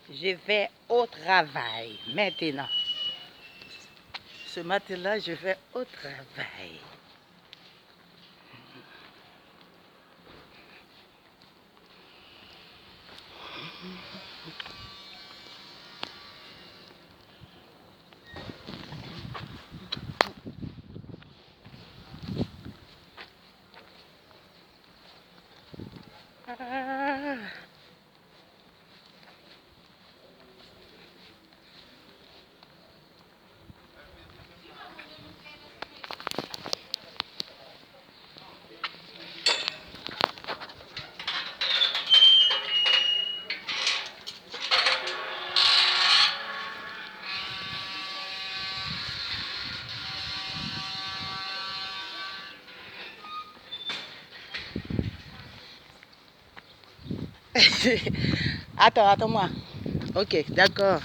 Je vais au travail maintenant. Ce matin-là, je vais au travail. Ah. Attends, attends-moi. Ok, d'accord.